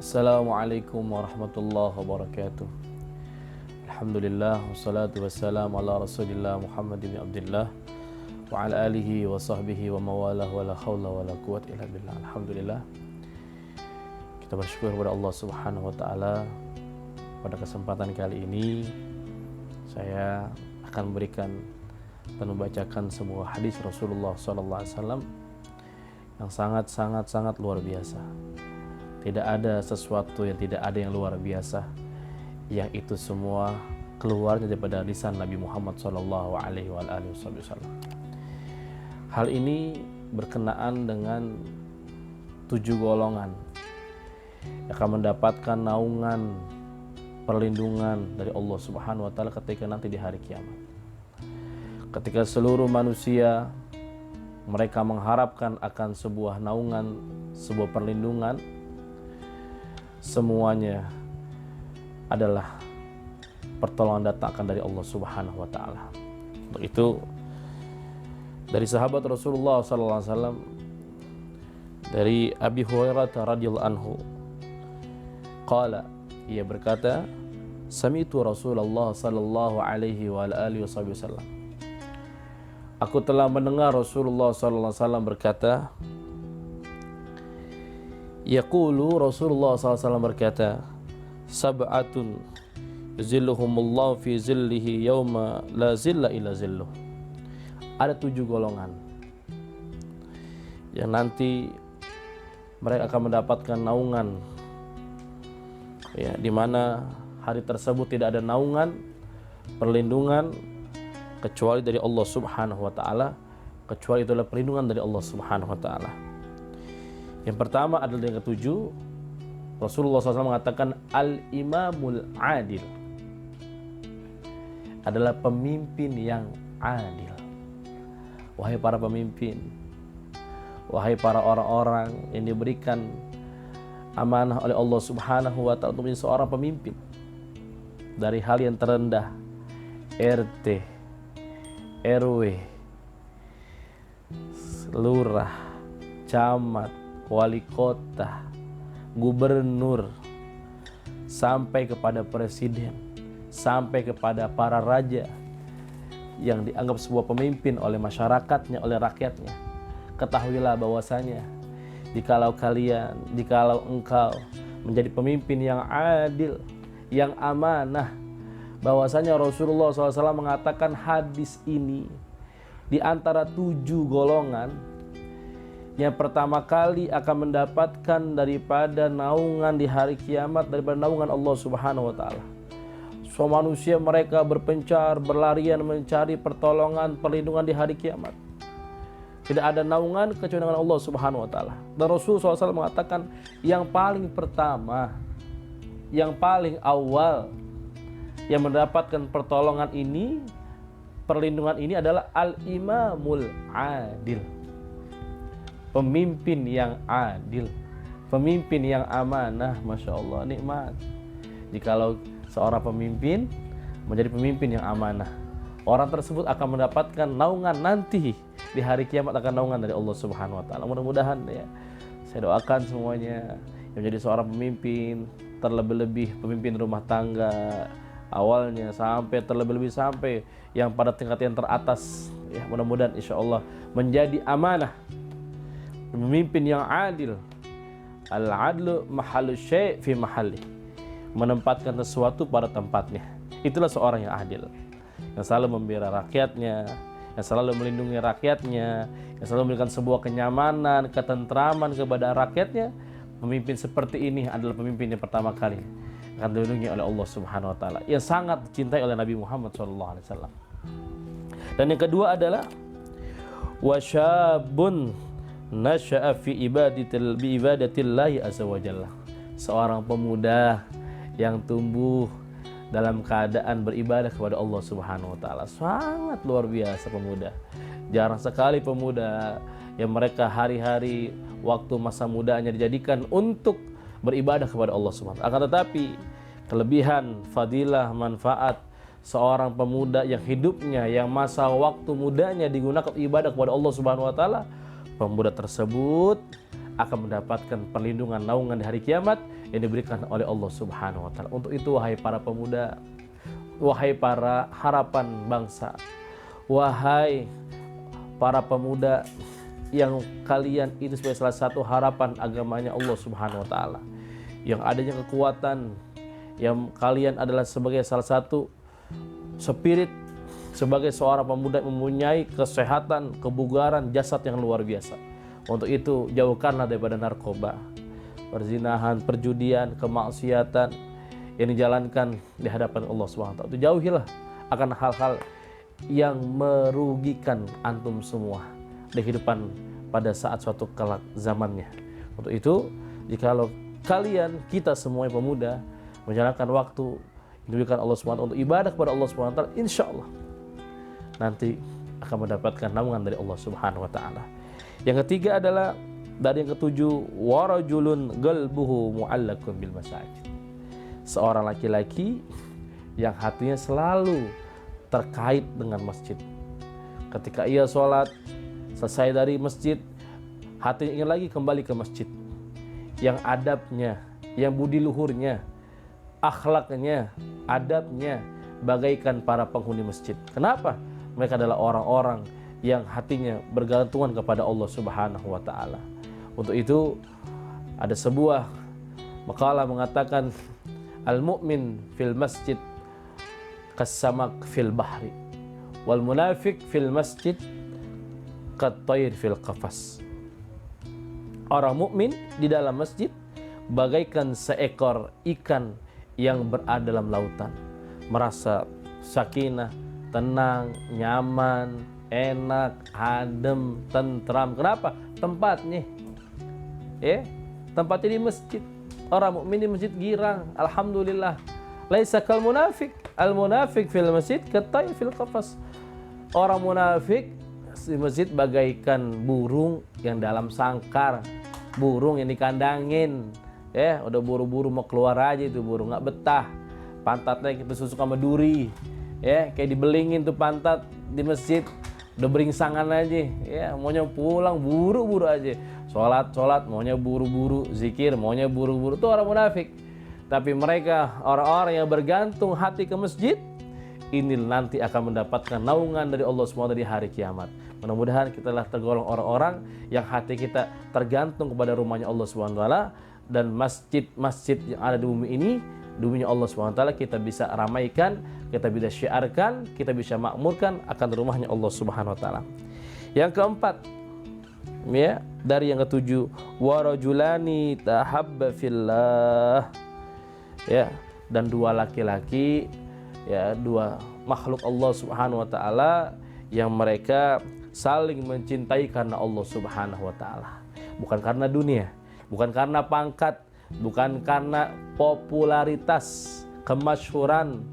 Assalamualaikum warahmatullahi wabarakatuh. Alhamdulillah wassalatu wassalamu ala Rasulillah Muhammad bin Abdullah wa ala alihi wa sahbihi wa mawalah wa la hawla wa la quwwata illa billah. Alhamdulillah, kita bersyukur kepada Allah Subhanahu wa taala. Pada kesempatan kali ini saya akan memberikan dan membacakan sebuah hadis Rasulullah sallallahu alaihi wasallam yang sangat luar biasa. Tidak ada sesuatu yang tidak ada yang luar biasa, yang itu semua keluarnya daripada lisan Nabi Muhammad sallallahu alaihi wasallam. Hal ini berkenaan dengan 7 golongan yang akan mendapatkan naungan perlindungan dari Allah Subhanahu wa taala ketika nanti di hari kiamat. Ketika seluruh manusia mereka mengharapkan akan sebuah naungan, sebuah perlindungan, semuanya adalah pertolongan datang dari Allah Subhanahu wa taala. Untuk itu dari sahabat Rasulullah sallallahu alaihi wasallam, dari Abi Hurairah radhiyallahu anhu, qala, ia berkata, sami'tu Rasulullah sallallahu alaihi wa alihi wasallam, aku telah mendengar Rasulullah sallallahu alaihi wasallam berkata, yaqulu, Rasulullah SAW berkata, sab'atun zilluhumullahu fi zillihi yawma la zilla illa zilluh. Ada 7 golongan yang nanti mereka akan mendapatkan naungan, ya, di mana hari tersebut tidak ada naungan perlindungan kecuali dari Allah Subhanahu wa taala, kecuali itu adalah perlindungan dari Allah Subhanahu wa taala. Yang pertama adalah yang ke-7, Rasulullah SAW mengatakan al-imamul adil, adalah pemimpin yang adil. Wahai para pemimpin, wahai para orang-orang yang diberikan amanah oleh Allah Subhanahu wa taala untuk menjadi seorang pemimpin, dari hal yang terendah, RT, RW, lurah, camat, wali kota, gubernur, sampai kepada presiden, sampai kepada para raja yang dianggap sebuah pemimpin oleh masyarakatnya, oleh rakyatnya. Ketahuilah bahwasanya jikalau engkau menjadi pemimpin yang adil, yang amanah, bahwasanya Rasulullah SAW mengatakan hadis ini di antara 7 golongan yang pertama kali akan mendapatkan daripada naungan di hari kiamat, daripada naungan Allah Subhanahu wa taala. Semua manusia mereka berpencar, berlarian mencari pertolongan, perlindungan di hari kiamat. Tidak ada naungan kecuali dengan Allah Subhanahu wa taala. Dan Rasulullah SAW mengatakan yang paling pertama, yang paling awal yang mendapatkan pertolongan ini, perlindungan ini adalah al-imamul adil. Pemimpin yang adil, pemimpin yang amanah. Masya Allah, nikmat jikalau seorang pemimpin menjadi pemimpin yang amanah. Orang tersebut akan mendapatkan naungan nanti di hari kiamat, akan naungan dari Allah Subhanahu wa taala. Mudah-mudahan ya, saya doakan semuanya yang menjadi seorang pemimpin, terlebih-lebih pemimpin rumah tangga awalnya, sampai terlebih-lebih sampai yang pada tingkat yang teratas, ya, mudah-mudahan insya Allah menjadi amanah, pemimpin yang adil. Al-adlu mahallu syai' fi mahalli, menempatkan sesuatu pada tempatnya. Itulah seorang yang adil, yang selalu membela rakyatnya, yang selalu melindungi rakyatnya, yang selalu memberikan sebuah kenyamanan, ketentraman kepada rakyatnya. Pemimpin seperti ini adalah pemimpin yang pertama kali akan dilindungi oleh Allah Subhanahu wa taala, yang sangat dicintai oleh Nabi Muhammad SAW. Dan yang kedua adalah wasyabun nasya'a fi ibadatillahi azza wa jalla, seorang pemuda yang tumbuh dalam keadaan beribadah kepada Allah Subhanahu wa taala. Sangat luar biasa pemuda. Jarang sekali pemuda yang mereka hari-hari waktu masa mudanya dijadikan untuk beribadah kepada Allah Subhanahu wa taala. Akan tetapi kelebihan, fadilah, manfaat seorang pemuda yang hidupnya, yang masa waktu mudanya digunakan ibadah kepada Allah Subhanahu wa taala, pemuda tersebut akan mendapatkan perlindungan naungan di hari kiamat yang diberikan oleh Allah Subhanahu wa taala. Untuk itu wahai para pemuda, wahai para harapan bangsa, wahai para pemuda yang kalian itu sebagai salah satu harapan agamanya Allah Subhanahu wa taala, yang adanya kekuatan, yang kalian adalah sebagai salah satu spirit, sebagai seorang pemuda yang mempunyai kesehatan, kebugaran, jasad yang luar biasa. Untuk itu jauhkanlah daripada narkoba, perzinahan, perjudian, kemaksiatan yang dijalankan di hadapan Allah SWT. Itu jauhilah akan hal-hal yang merugikan antum semua di kehidupan pada saat suatu kelak zamannya. Untuk itu, jikalau kalian, kita semua pemuda menjalankan waktu yang diberikan Allah SWT untuk ibadah kepada Allah SWT, insya Allah nanti akan mendapatkan naungan dari Allah Subhanahu wa taala. Yang ketiga adalah dari yang ketujuh, warajulun qalbuhu mu'allaqun bil masajid. Seorang laki-laki yang hatinya selalu terkait dengan masjid. Ketika ia sholat, selesai dari masjid, hatinya ingin lagi kembali ke masjid. Yang adabnya, yang budi luhurnya, akhlaknya, adabnya bagaikan para penghuni masjid. Kenapa? Mereka adalah orang-orang yang hatinya bergantungan kepada Allah Subhanahu wa taala. Untuk itu ada sebuah makalah mengatakan al-mu'min fil masjid kasamak fil bahri wal munafik fil masjid kattayr fil qafas. Orang mukmin di dalam masjid bagaikan seekor ikan yang berada dalam lautan, merasa sakinah, tenang, nyaman, enak, adem, tentram. Kenapa? Tempatnya, tempatnya di masjid. Orang mukmin di masjid girang, alhamdulillah. Laisa kal munafik, al munafik fil masjid kattayr fil qafas. Orang munafik di masjid bagaikan burung yang dalam sangkar, burung yang dikandangin. Udah buru-buru mau keluar aja itu burung, nggak betah. Pantatnya kita susuk sama duri, kayak dibelingin tuh pantat di masjid. Udah beringsangan aja, maunya pulang buru-buru aja. Sholat, maunya buru-buru. Zikir, maunya buru-buru. Itu orang munafik. Tapi mereka, orang-orang yang bergantung hati ke masjid, ini nanti akan mendapatkan naungan dari Allah SWT di hari kiamat. Mudah-mudahan kita telah tergolong orang-orang yang hati kita tergantung kepada rumahnya Allah SWT. Dan masjid-masjid yang ada di bumi ini, dunia Allah SWT, kita bisa ramaikan, kita bisa syiarkan, kita bisa makmurkan akan rumahnya Allah Subhanahu wa taala. Yang keempat, dari yang ketujuh, warajulani tahabba fillah. Dan dua laki-laki, dua makhluk Allah Subhanahu wa taala yang mereka saling mencintai karena Allah Subhanahu wa taala. Bukan karena dunia, bukan karena pangkat, bukan karena popularitas, kemasyhuran,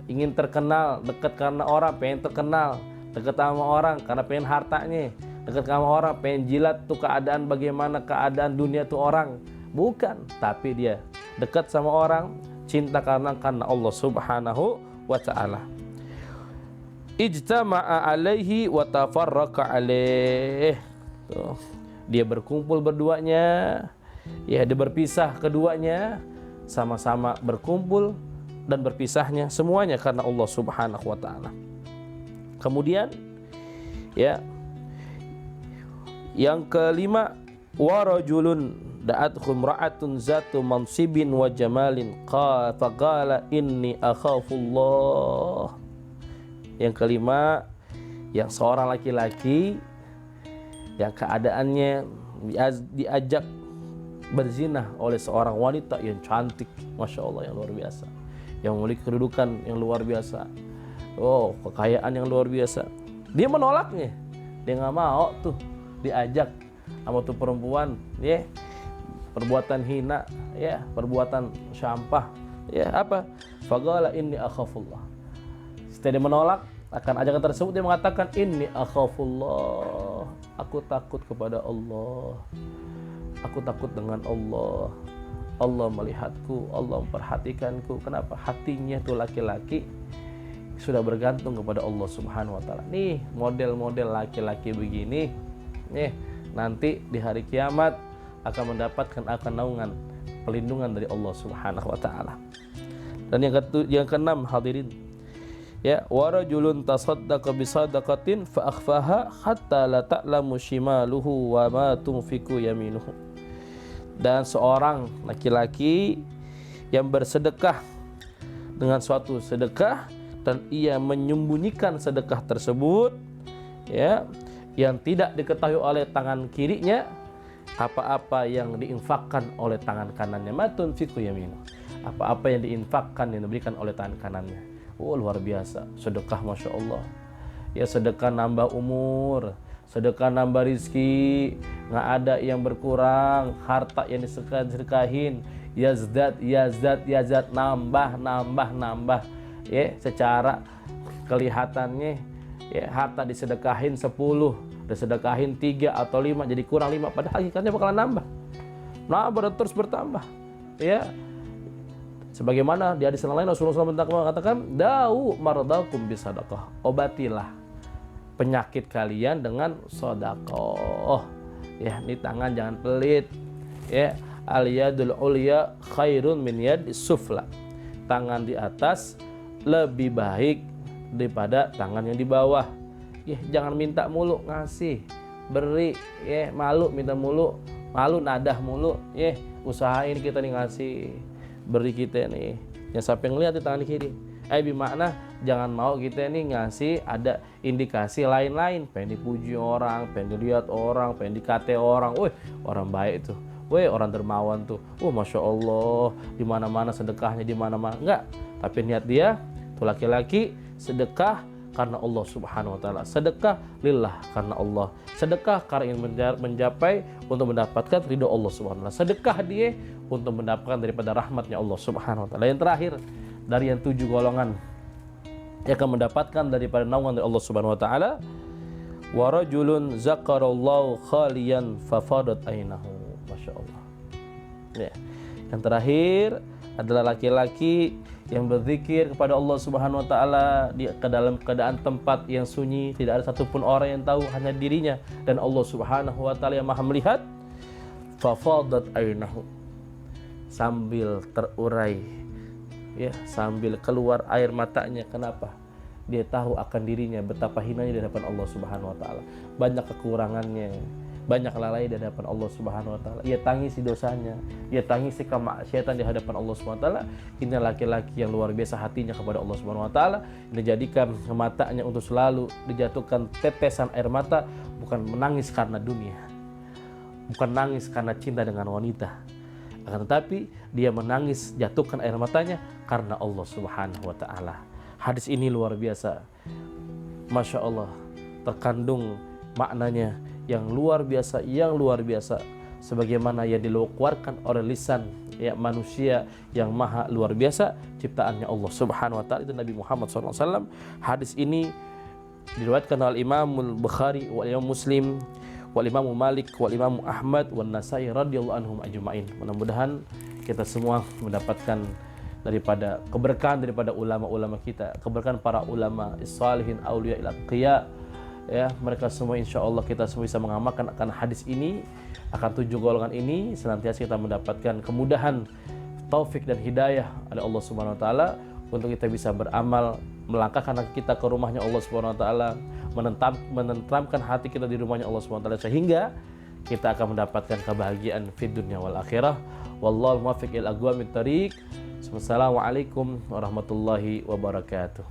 ingin terkenal, dekat karena orang, pengen terkenal, dekat sama orang karena pengen hartanya, dekat sama orang pengen jilat tuh keadaan, bagaimana keadaan dunia tuh orang. Bukan, tapi dia dekat sama orang, cinta karena Allah Subhanahu wa taala. Ijtama'a alaihi wa tafarraqa alaih. Dia berkumpul berduanya, dia berpisah keduanya, sama-sama berkumpul dan berpisahnya semuanya karena Allah Subhanahu wa taala. Kemudian yang kelima, warajulun da'athu imra'atun zatu mansibin wa jamalin faqala inni akhafullah. Yang kelima, yang seorang laki-laki yang keadaannya diajak berzina oleh seorang wanita yang cantik, Masya Allah, yang luar biasa, yang memiliki kedudukan yang luar biasa, kekayaan yang luar biasa. Dia menolaknya, dia nggak mau tuh diajak sama tuh perempuan, perbuatan hina, perbuatan sampah, apa? Faqala inni akhafullah. Setelah dia menolak akan ajakan tersebut, dia mengatakan inni akhafullah. Aku takut kepada Allah. Aku takut dengan Allah. Allah melihatku, Allah memperhatikanku. Kenapa? Hatinya tuh laki-laki sudah bergantung kepada Allah Subhanahu wa taala. Nih, model-model laki-laki begini, nanti di hari kiamat akan mendapatkan naungan pelindungan dari Allah Subhanahu wa taala. Dan yang keenam hadirin, ya, wa rajulun tasaddaqa bi sadaqatin fa akhfaha hatta la ta'lamu shimaluhu wa ma tunfiqu yaminuhu. Dan seorang laki-laki yang bersedekah dengan suatu sedekah dan ia menyembunyikan sedekah tersebut, ya, yang tidak diketahui oleh tangan kirinya apa-apa yang diinfakkan oleh tangan kanannya, ma tunfiqu yaminuhu, apa-apa yang diinfakkan, yang diberikan oleh tangan kanannya. Oh, luar biasa sedekah, masya Allah. Ya, sedekah nambah umur, sedekah nambah rizki, nggak ada yang berkurang. Harta yang disedekahin yazdat, nambah. Ya, secara kelihatannya, ya, harta disedekahin 10, disedekahin 3 atau 5, jadi kurang 5, padahal hakikatnya bakalan nambah dan terus bertambah. Ya, sebagaimana di hadis lain Rasulullah SAW mengatakan, da'u mardakum bisadaqah, obatilah penyakit kalian dengan sedekah. Ya, ini tangan jangan pelit. Ya, al yadul ulya khairun min yadis sufla, tangan di atas lebih baik daripada tangan yang di bawah. Ya, jangan minta mulu, ngasih, beri. Ya, malu minta mulu, malu nadah mulu. Ya, usahain kita nih ngasih, beri kita nih, yang sampai ngeliat di tangan kiri. Bimakna jangan mau kita nih ngasih ada indikasi lain-lain, pengen dipuji orang, pengen dilihat orang, pengen dikate orang, wih orang baik tuh, wih orang dermawan tuh, masya Allah, di mana-mana sedekahnya, di mana-mana. Enggak, tapi niat dia tuh laki-laki sedekah karena Allah Subhanahu wa taala, sedekah lillah karena Allah, sedekah karena ingin mencapai untuk mendapatkan ridho Allah Subhanahu wa taala, sedekah dia untuk mendapatkan daripada rahmatnya Allah Subhanahu wa taala. Yang terakhir dari yang 7 golongan yang akan mendapatkan daripada naungan dari Allah Subhanahu wa taala, wa rajulun zakarallahu khaliyan fafadat ainahu, masya Allah. Ya. Yang terakhir adalah laki-laki yang berzikir kepada Allah Subhanahu wa taala di dalam keadaan tempat yang sunyi, tidak ada satupun orang yang tahu, hanya dirinya dan Allah Subhanahu wa taala yang Maha melihat. Fafadat ainahu, sambil terurai, ya, sambil keluar air matanya. Kenapa? Dia tahu akan dirinya betapa hinanya di hadapan Allah Subhanahu wa taala, banyak kekurangannya, banyak lalai di hadapan Allah Subhanahu wa taala. Ia tangisi dosanya, ia tangisi kemaksiatan di hadapan Allah Subhanahu wa taala. Ini laki-laki yang luar biasa hatinya kepada Allah Subhanahu wa taala. Dijadikan matanya untuk selalu dijatuhkan tetesan air mata, bukan menangis karena dunia, bukan nangis karena cinta dengan wanita, akan tetapi dia menangis, jatuhkan air matanya karena Allah Subhanahu wa taala. Hadis ini luar biasa, masya Allah, terkandung maknanya yang luar biasa, sebagaimana yang dikeluarkan oleh lisan, ya, manusia yang maha luar biasa ciptaannya Allah Subhanahu wa taala, itu Nabi Muhammad SAW. Hadis ini diriwayatkan oleh Imam Bukhari wal Imam Muslim wal Imam Malik wal Imam Ahmad wan Nasai radhiyallahu anhum ajmain. Mudah-mudahan kita semua mendapatkan daripada keberkahan daripada ulama-ulama kita, keberkahan para ulama salihin auliya ila qiya, ya, mereka semua insyaallah kita semua bisa mengamalkan akan hadis ini, akan 7 golongan ini, senantiasa kita mendapatkan kemudahan, taufik dan hidayah dari Allah Subhanahu wa taala untuk kita bisa beramal, melangkahkan kaki kita ke rumahnya Allah Subhanahu wa taala, menentramkan hati kita di rumahnya Allah Subhanahu wa taala, sehingga kita akan mendapatkan kebahagiaan fid dunya wal akhirah. Wallahu muwaffiq ila aqwamit thariq. Wassalamualaikum warahmatullahi wabarakatuh.